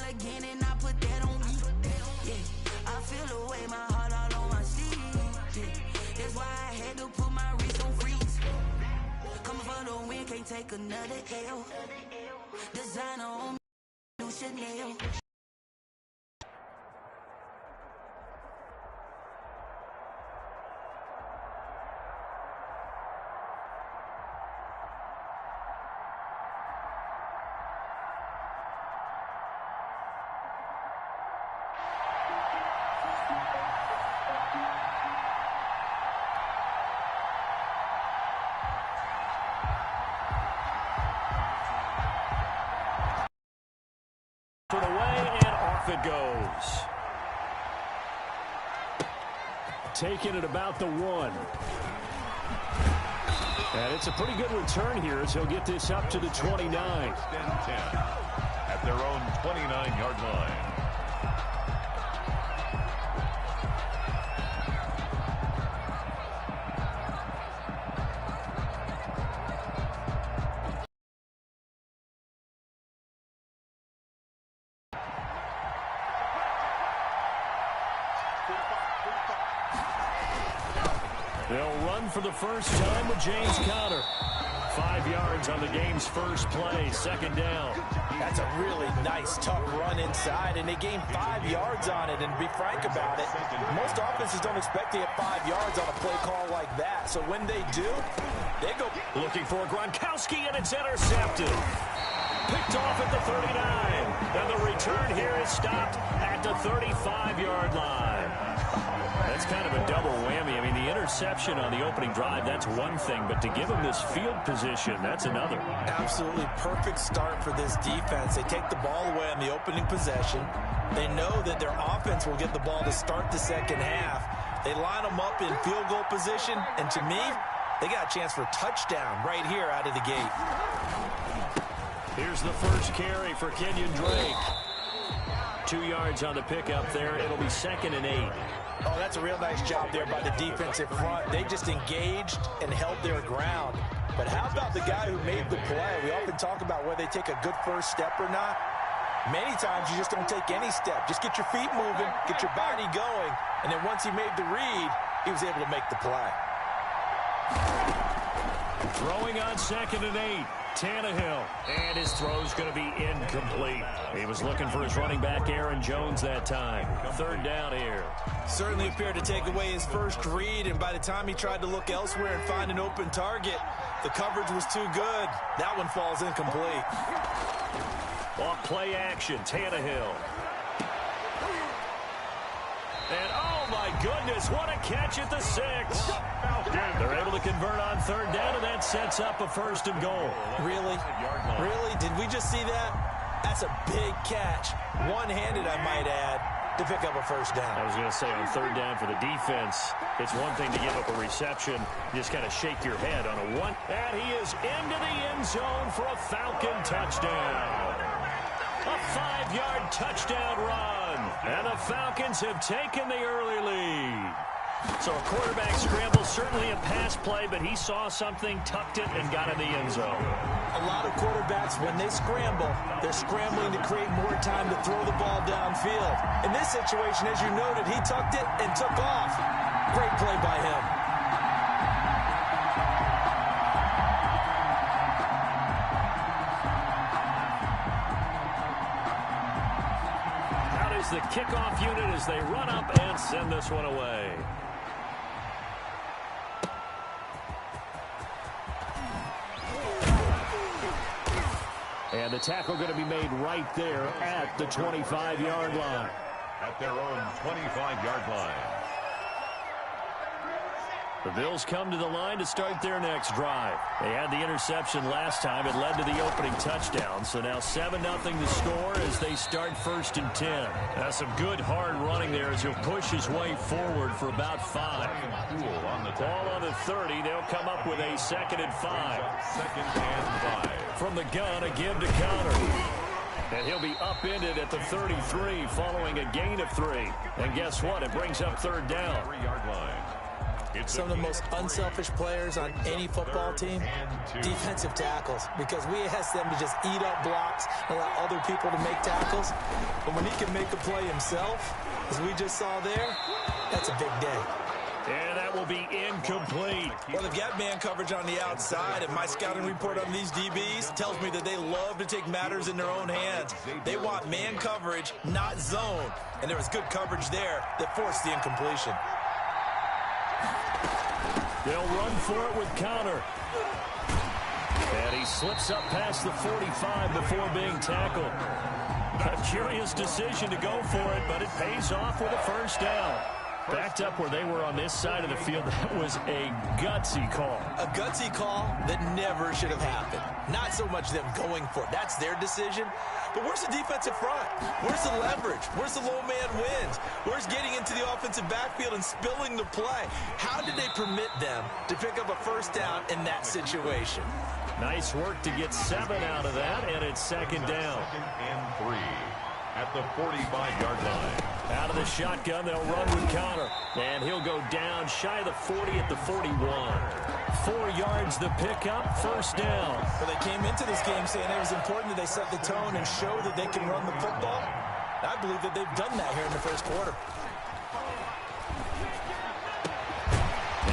again and I put that on me. Yeah, I feel the way, my heart all on my sleeve. Yeah, that's why I had to put my wrist on freeze. Coming for the win, can't take another L. Designer on me, new Chanel. It goes. Taking it about the 1. And it's a pretty good return here as he'll get this up to the 29. At their own 29-yard line. They'll run for the first time with James Conner. 5 yards on the game's first play, second down. That's a really nice, tough run inside, and they gained 5 yards on it. And to be frank about it, most offenses don't expect to get 5 yards on a play call like that. So when they do, they go. Looking for Gronkowski, and it's intercepted. Picked off at the 39. And the return here is stopped at the 35-yard line. That's kind of a double whammy. I mean, the interception on the opening drive, that's one thing. But to give him this field position, that's another. Absolutely perfect start for this defense. They take the ball away on the opening possession. They know that their offense will get the ball to start the second half. They line them up in field goal position. And to me, they got a chance for a touchdown right here out of the gate. Here's the first carry for Kenyon Drake. 2 yards on the pickup there. It'll be 2nd and 8. Oh, that's a real nice job there by the defensive front. They just engaged and held their ground. But how about the guy who made the play? We often talk about whether they take a good first step or not. Many times you just don't take any step. Just get your feet moving, get your body going, and then once he made the read, he was able to make the play. Throwing on 2nd and 8. Tannehill, and his throw's going to be incomplete. He was looking for his running back, Aaron Jones, that time. 3rd down here. Certainly appeared to take away his first read, and by the time he tried to look elsewhere and find an open target, the coverage was too good. That one falls incomplete. Off play action, Tannehill. And oh my goodness, what a catch at the 6. They're able to convert on 3rd down, and that sets up a 1st and goal. Really? Really? Did we just see that? That's a big catch. One-handed, I might add, to pick up a 1st down. I was going to say, on 3rd down for the defense, it's one thing to give up a reception. You just kind of shake your head on a 1. And he is into the end zone for a Falcon touchdown. A 5-yard touchdown run. And the Falcons have taken the early lead. So a quarterback scramble, certainly a pass play, but he saw something, tucked it, and got in the end zone. A lot of quarterbacks, when they scramble, they're scrambling to create more time to throw the ball downfield. In this situation, as you noted, he tucked it and took off. Great play by him. Out is the kickoff unit as they run up and send this one away. And the tackle going to be made right there at the 25-yard line. At their own 25-yard line. The Bills come to the line to start their next drive. They had the interception last time. It led to the opening touchdown. So now 7-0 to score as they start 1st and 10. That's some good hard running there as he'll push his way forward for about 5. Ball on the 30. They'll come up with a 2nd and 5. 2nd and 5. From the gun, a give to Conner. And he'll be upended at the 33 following a gain of 3. And guess what? It brings up 3rd down. 3-yard line. some of the most unselfish players on any football team? Defensive tackles, because we ask them to just eat up blocks and allow other people to make tackles. But when he can make a play himself, as we just saw there, that's a big day. And that will be incomplete. Well, they've got man coverage on the outside, and my scouting report on these DBs tells me that they love to take matters in their own hands. They want man coverage, not zone. And there was good coverage there that forced the incompletion. They'll run for it with Conner. And he slips up past the 45 before being tackled. A curious decision to go for it, but it pays off with a first down. Backed up where they were on this side of the field, that was a gutsy call. A gutsy call that never should have happened. Not so much them going for it. That's their decision. But where's the defensive front? Where's the leverage? Where's the low man wins? Where's getting into the offensive backfield and spilling the play? How did they permit them to pick up a first down in that situation? Nice work to get 7 out of that, and it's second down. 2nd and 3 at the 45-yard line. Out of the shotgun, they'll run with Conner. And he'll go down shy of the 40 at the 41. 4 yards the pickup, first down. Well, they came into this game saying it was important that they set the tone and show that they can run the football. I believe that they've done that here in the first quarter.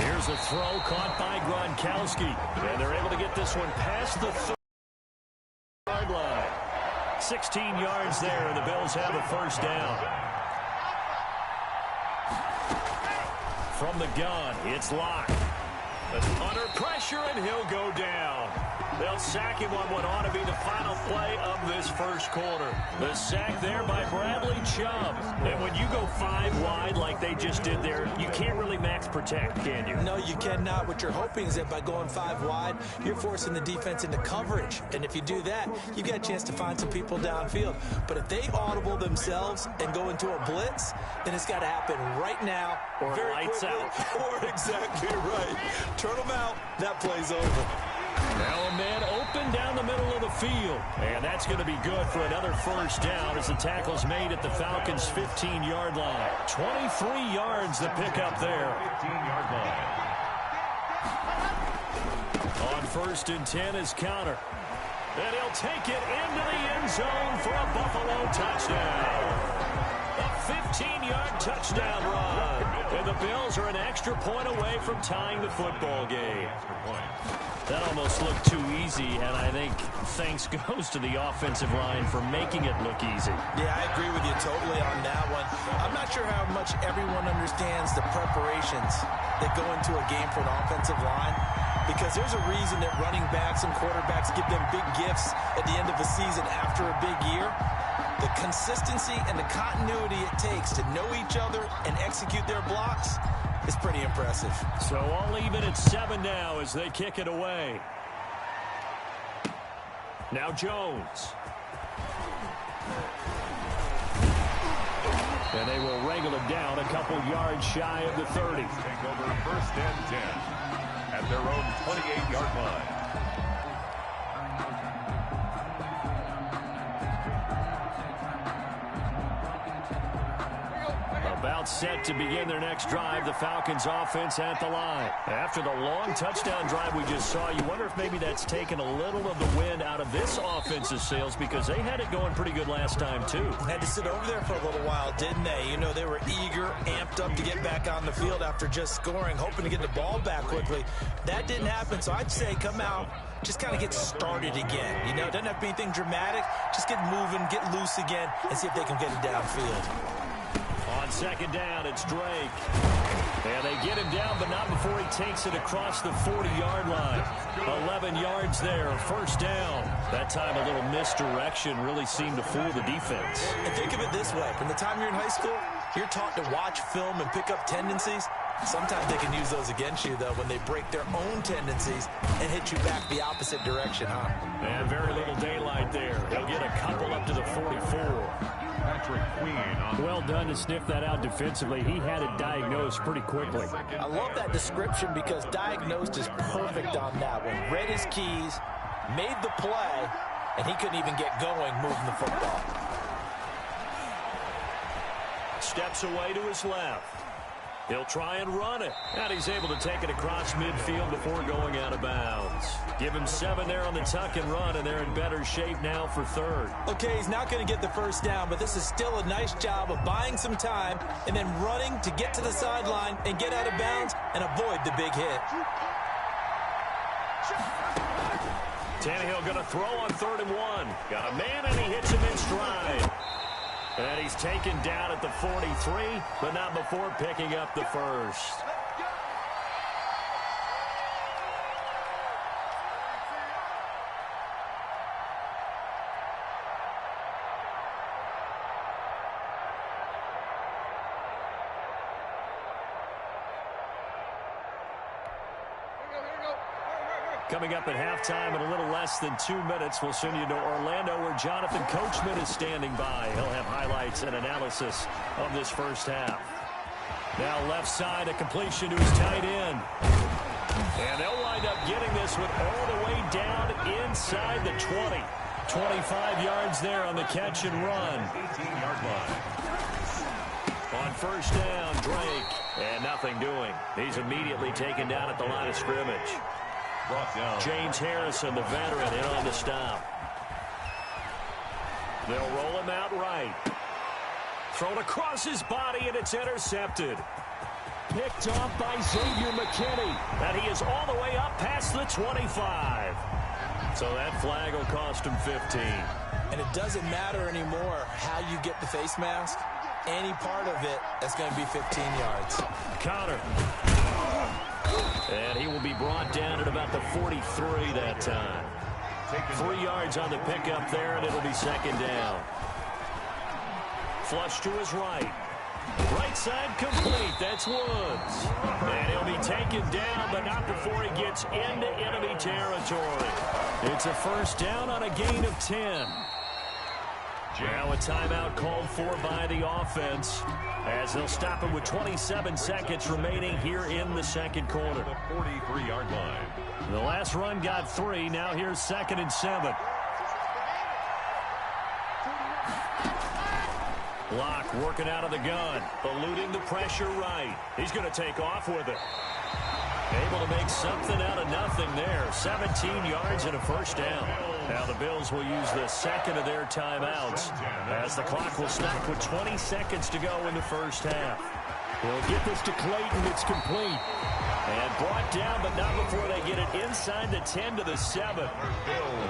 Here's a throw caught by Gronkowski. And they're able to get this one past the 30-yard line. 16 yards there, and the Bills have a first down. From the gun, it's Locke. Under pressure, and he'll go down. They'll sack him on what ought to be the final play of this first quarter. The sack there by Bradley Chubb. And when you go 5 wide like they just did there, you can't really max protect, can you? No, you cannot. What you're hoping is that by going 5 wide, you're forcing the defense into coverage. And if you do that, you get a chance to find some people downfield. But if they audible themselves and go into a blitz, then it's got to happen right now. Or lights out. Or exactly right. Turn them out. That play's over. Now a man open down the middle of the field. And that's going to be good for another first down as the tackle's made at the Falcons' 15-yard line. 23 yards the pickup there. 15-yard line. On 1st and 10 is Conner. And he'll take it into the end zone for a Buffalo touchdown. A 15-yard touchdown run. And the Bills are an extra point away from tying the football game. That almost looked too easy, and I think thanks goes to the offensive line for making it look easy. Yeah, I agree with you totally on that one. I'm not sure how much everyone understands the preparations that go into a game for an offensive line, because there's a reason that running backs and quarterbacks give them big gifts at the end of a season after a big year. The consistency and the continuity it takes to know each other and execute their blocks is pretty impressive. So all even at 7 now as they kick it away. Now Jones. And they will wrangle it down a couple yards shy of the 30. Take over 1st and 10 at their own 28-yard line. About set to begin their next drive, the Falcons offense at the line. After the long touchdown drive we just saw, you wonder if maybe that's taken a little of the wind out of this offense's sails, because they had it going pretty good last time too. Had to sit over there for a little while, didn't they? You know, they were eager, amped up to get back on the field after just scoring, hoping to get the ball back quickly. That didn't happen, so I'd say come out, just kind of get started again. You know, it doesn't have to be anything dramatic. Just get moving, get loose again, and see if they can get it downfield. On 2nd down, it's Drake. And they get him down, but not before he takes it across the 40-yard line. 11 yards there, first down. That time a little misdirection really seemed to fool the defense. And think of it this way. From the time you're in high school, you're taught to watch film and pick up tendencies. Sometimes they can use those against you, though, when they break their own tendencies and hit you back the opposite direction, huh? And very little daylight there. They'll get a couple up to the 44. Patrick Queen on. Well done to sniff that out defensively. He had it diagnosed pretty quickly. I love that description because diagnosed is perfect on that one. Read his keys, made the play, and he couldn't even get going moving the football. Steps away to his left. He'll try and run it. And he's able to take it across midfield before going out of bounds. Give him 7 there on the tuck and run, and they're in better shape now for third. Okay, he's not going to get the first down, but this is still a nice job of buying some time and then running to get to the sideline and get out of bounds and avoid the big hit. Tannehill going to throw on 3rd and 1. Got a man, and he hits him in stride. And he's taken down at the 43, but not before picking up the first. Coming up at halftime in a little less than 2 minutes, we'll send you to Orlando where Jonathan Coachman is standing by. He'll have highlights and analysis of this first half. Now left side, a completion to his tight end. And they'll wind up getting this one all the way down inside the 20. 25 yards there on the catch and run. 18-yard line. On first down, Drake. And nothing doing. He's immediately taken down at the line of scrimmage. James Harrison, the veteran, in on the stop. They'll roll him out right. Thrown across his body, and it's intercepted. Picked off by Xavier McKinney. And he is all the way up past the 25. So that flag will cost him 15. And it doesn't matter anymore how you get the face mask. Any part of it, that's going to be 15 yards. Connor. And he will be brought down at about the 43 that time. 3 yards on the pickup there, and it'll be second down. Flush to his right. Right side complete. That's Woods. And he'll be taken down, but not before he gets into enemy territory. It's a first down on a gain of 10. Now a timeout called for by the offense as they'll stop it with 27 seconds remaining here in the second quarter. The 43-yard line. The last run got 3. Now here's 2nd and 7. Locke working out of the gun, eluding the pressure right. He's going to take off with it. Able to make something out of nothing there. 17 yards and a first down. Now the Bills will use the second of their timeouts as the clock will stop with 20 seconds to go in the first half. He'll get this to Clayton. It's complete. And brought down, but not before they get it inside the 10 to the 7.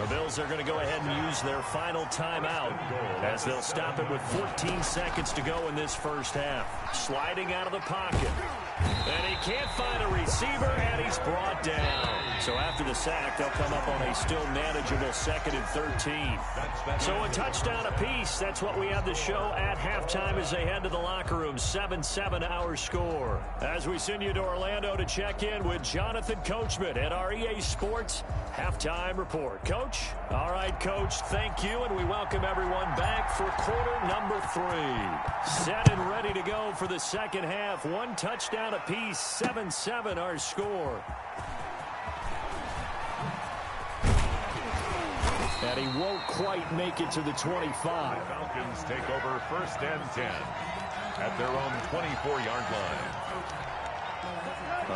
The Bills are going to go ahead and use their final timeout as they'll stop it with 14 seconds to go in this first half. Sliding out of the pocket. And he can't find a receiver, and he's brought down. So after the sack, they'll come up on a still manageable 2nd and 13. So a touchdown apiece. That's what we have the show at halftime as they head to the locker room. 7-7 our score. As we send you to Orlando to check in with Jonathan Coachman at our EA Sports Halftime Report. Coach? All right, Coach, thank you, and we welcome everyone back for quarter number 3. Set and ready to go for the second half. One touchdown apiece, 7-7 our score. And he won't quite make it to the 25. Falcons take over 1st and 10 at their own 24-yard line.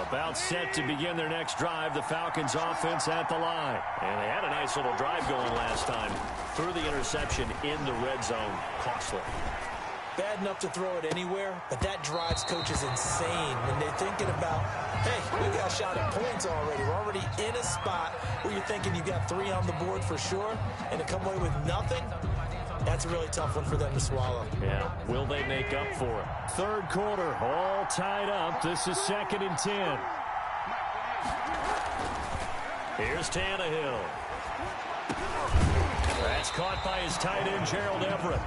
About set to begin their next drive, the Falcons offense at the line. And they had a nice little drive going last time. Threw the interception in the red zone. Costly. Bad enough to throw it anywhere, but that drives coaches insane when they're thinking about, hey, we got a shot at points already. We're already in a spot where you're thinking you got 3 on the board for sure, and to come away with nothing, that's a really tough one for them to swallow. Yeah, will they make up for it? Third quarter, all tied up. This is 2nd and 10. Here's Tannehill. That's caught by his tight end, Gerald Everett.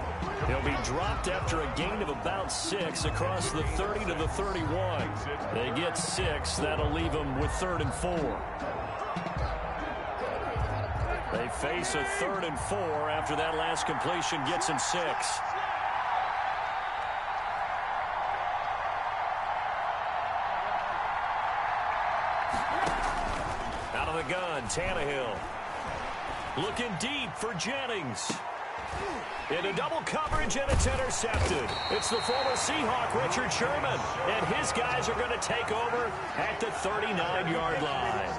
He'll be dropped after a gain of about 6 across the 30 to the 31. They get 6. That'll leave them with 3rd and 4. They face a 3rd and 4 after that last completion gets him 6. Out of the gun, Tannehill. Looking deep for Jennings. Into double coverage, and it's intercepted. It's the former Seahawk, Richard Sherman, and his guys are going to take over at the 39-yard line.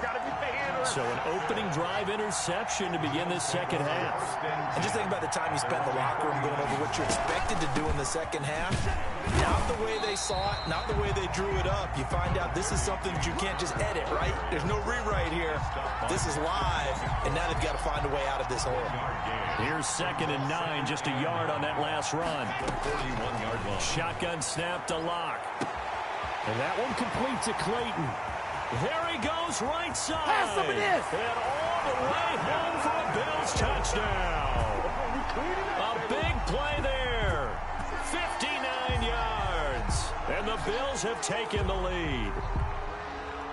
So an opening drive interception to begin this second half. And just think about the time you spent in the locker room going over what you're expected to do in the second half. Not the way they saw it, not the way they drew it up. You find out this is something that you can't just edit, right? There's no rewrite here. This is live, and now they've got to find a way out of this hole. Here's 2nd and 9, just a yard on that last run. 41-yard line. Shotgun snap to Locke. And that one complete to Clayton. There he goes, right side. Pass him it is. And all the way home for a Bills touchdown. A big play there. 59 yards. And the Bills have taken the lead.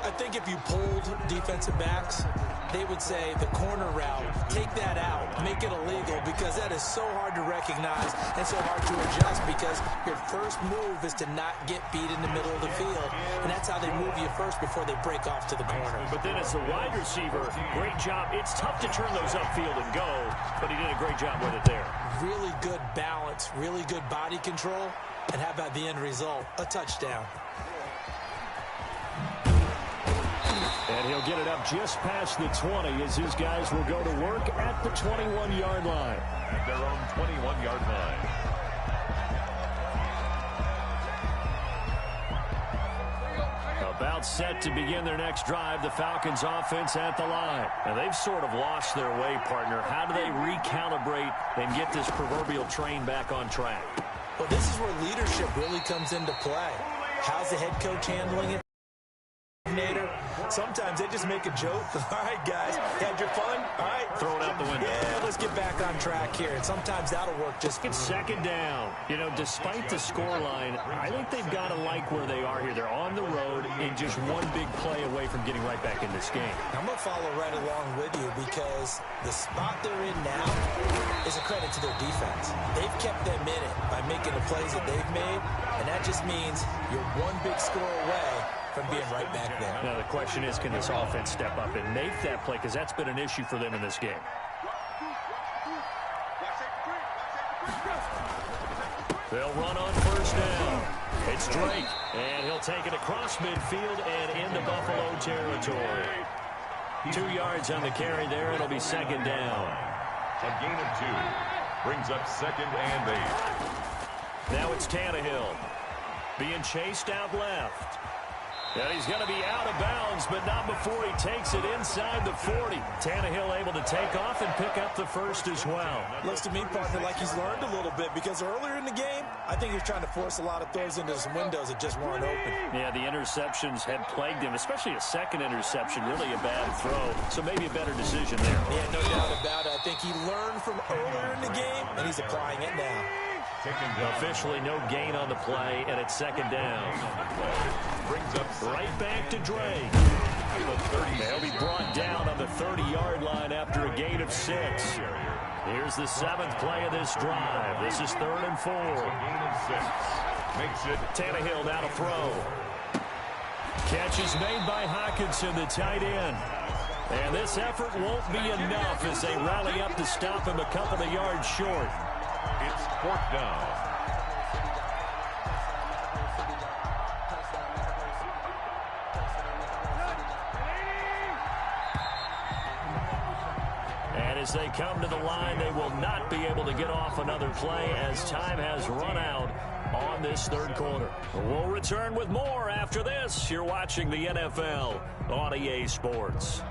I think if you polled defensive backs, they would say the corner route, take that out, make it illegal, because that is so hard to recognize and so hard to adjust, because your first move is to not get beat in the middle of the field, and that's how they move you first before they break off to the corner. But then as the wide receiver, great job. It's tough to turn those upfield and go, but he did a great job with it there. Really good balance, really good body control, and how about the end result? A touchdown. And he'll get it up just past the 20 as his guys will go to work at the 21-yard line. At their own 21-yard line. About set to begin their next drive, the Falcons offense at the line. And they've sort of lost their way, partner. How do they recalibrate and get this proverbial train back on track? Well, this is where leadership really comes into play. How's the head coach handling it? Sometimes they just make a joke. All right, guys, had your fun? All right. Throw it out the window. Yeah, let's get back on track here. And sometimes that'll work just. It's 2nd down. You know, despite the scoreline, I think they've got to like where they are here. They're on the road and just one big play away from getting right back in this game. I'm going to follow right along with you, because the spot they're in now is a credit to their defense. They've kept them in it by making the plays that they've made, and that just means you're one big score away from being right back there. Now the question is, can this offense step up and make that play, because that's been an issue for them in this game. They'll run on 1st down. It's Drake, and he'll take it across midfield and into Buffalo territory. 2 yards on the carry there. It'll be 2nd down. A gain of 2 brings up 2nd and 8. Now it's Tannehill being chased out left. And he's going to be out of bounds, but not before he takes it inside the 40. Tannehill able to take off and pick up the first as well. Looks to me, partner, like he's learned a little bit, because earlier in the game, I think he was trying to force a lot of throws into some windows that just weren't open. Yeah, the interceptions had plagued him, especially a second interception, really a bad throw. So maybe a better decision there. Yeah, no doubt about it. I think he learned from earlier in the game, and he's applying it now. Officially no gain on the play, and it's 2nd down. Brings up right back to Drake. They'll be brought down on the 30-yard line after a gain of 6. Here's the 7th play of this drive. This is 3rd and 4. Gain of 6. Makes it. Tannehill now to throw. Catch is made by Hockenson, the tight end. And this effort won't be enough as they rally up to stop him a couple of yards short. It's 4th down. And as they come to the line, they will not be able to get off another play as time has run out on this 3rd quarter. We'll return with more after this. You're watching the NFL on EA Sports.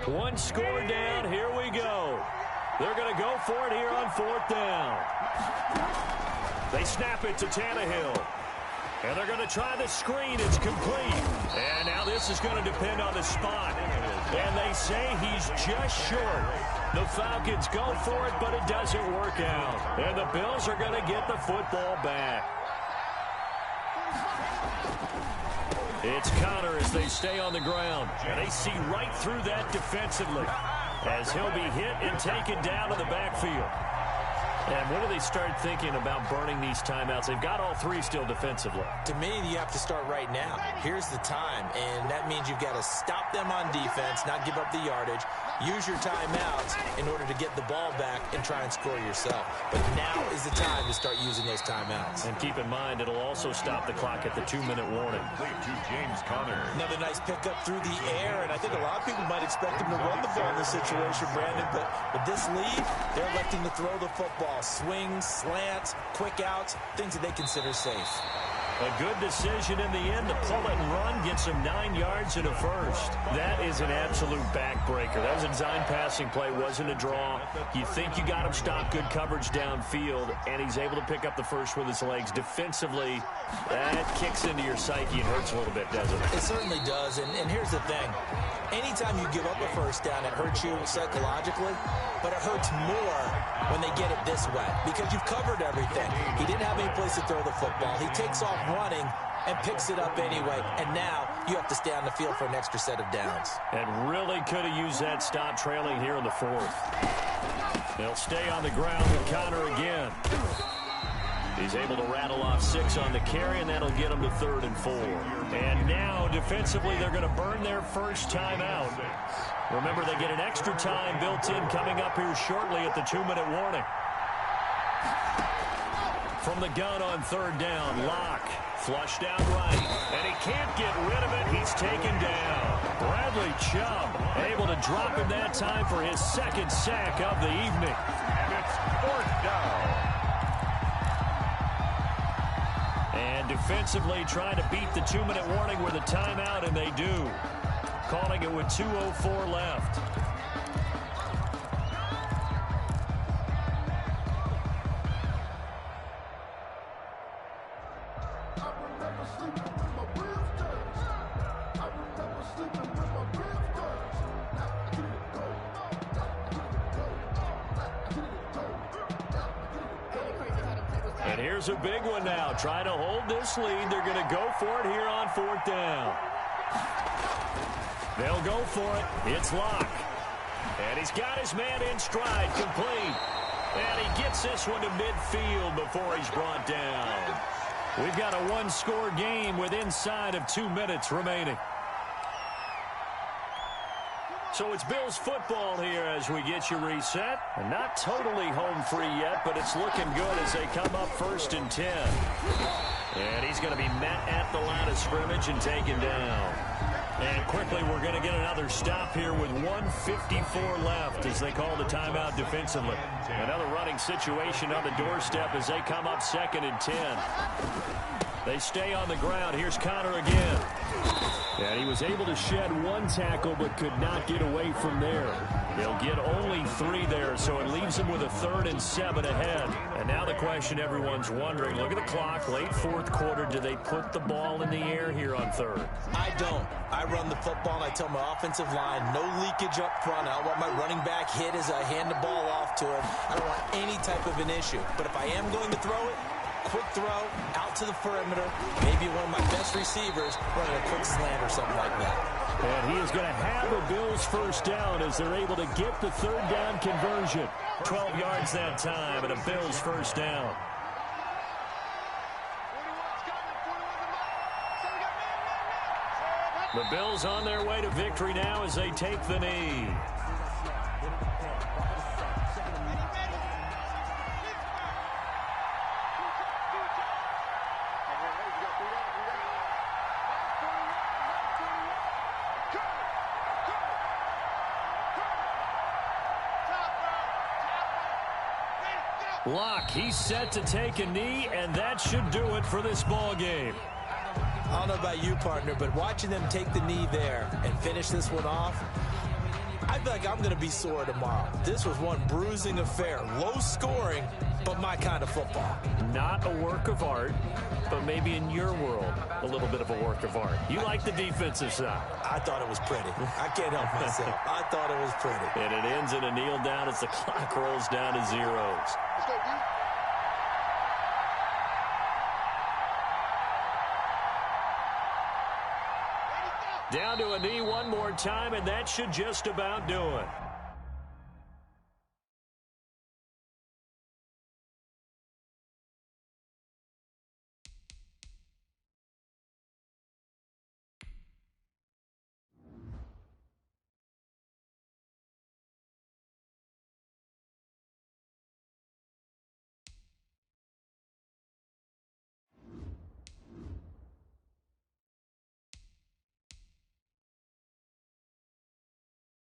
One score down. Here we go. They're going to go for it here on 4th down. They snap it to Tannehill. And they're going to try the screen. It's complete. And now this is going to depend on the spot. And they say he's just short. The Falcons go for it, but it doesn't work out. And the Bills are going to get the football back. It's Connor as they stay on the ground. And they see right through that defensively as he'll be hit and taken down to the backfield. And when do they start thinking about burning these timeouts? They've got all three still defensively. To me, you have to start right now. Here's the time, and that means you've got to stop them on defense, not give up the yardage, use your timeouts in order to get the ball back and try and score yourself. But now is the time to start using those timeouts. And keep in mind, it'll also stop the clock at the 2-minute warning. To James Conner. Another nice pickup through the air, and I think a lot of people might expect him to run the ball in this situation, Brandon, but with this lead, they're electing to throw the football. Swings, slants, quick outs, things that they consider safe. A good decision in the end to pull it and run, get some 9 yards and a first. That is an absolute backbreaker. That was a design passing play, wasn't a draw. You think you got him stopped, good coverage downfield, and he's able to pick up the first with his legs. Defensively, that kicks into your psyche and hurts a little bit, doesn't it? It certainly does, and here's the thing. Anytime you give up a first down, it hurts you psychologically, but it hurts more when they get it this way because you've covered everything. He didn't have any place to throw the football. He takes off running and picks it up anyway, and now you have to stay on the field for an extra set of downs. And really could have used that stop trailing here in the fourth. They'll stay on the ground with Conner again. He's able to rattle off 6 on the carry, and that'll get him to 3rd and 4. And now, defensively, they're going to burn their first timeout. Remember, they get an extra time built in coming up here shortly at the 2-minute warning. From the gun on 3rd down, Locke. Flush down right, and he can't get rid of it. He's taken down. Bradley Chubb able to drop him that time for his 2nd sack of the evening. And it's 4th down. And defensively trying to beat the 2-minute warning with a timeout, and they do. Calling it with 2:04 left. And here's a big one now. Trying to hold this lead. They're going to go for it here on 4th down. They'll go for it. It's Locke. And he's got his man in stride, complete. And he gets this one to midfield before he's brought down. We've got a 1-score game with inside of 2 minutes remaining. So it's Bills football here as we get you reset. And not totally home free yet, but it's looking good as they come up 1st and 10. And he's going to be met at the line of scrimmage and taken down. And quickly, we're going to get another stop here with 1:54 left as they call the timeout defensively. Another running situation on the doorstep as they come up 2nd and 10. They stay on the ground. Here's Conner again. And he was able to shed 1 tackle but could not get away from there. They'll get only 3 there, so it leaves them with a 3rd and 7 ahead. And now the question everyone's wondering, look at the clock, late 4th quarter, do they put the ball in the air here on 3rd? I don't. I run the football, and I tell my offensive line, no leakage up front. I don't want my running back hit as I hand the ball off to him. I don't want any type of an issue. But if I am going to throw it, quick throw, out to the perimeter, maybe one of my best receivers running a quick slant or something like that. And he is going to have a Bills first down as they're able to get the 3rd down conversion. 12 yards that time and a Bills first down. The Bills on their way to victory now as they take the knee. Locke, he's set to take a knee, and that should do it for this ball game. I don't know about you, partner, but watching them take the knee there and finish this one off, I feel like I'm going to be sore tomorrow. This was one bruising affair. Low scoring, but my kind of football. Not a work of art, but maybe in your world, a little bit of a work of art. You like the defensive side. I thought it was pretty. I can't help myself. I thought it was pretty. And it ends in a kneel down as the clock rolls down to zeros. Down to a knee one more time, and that should just about do it.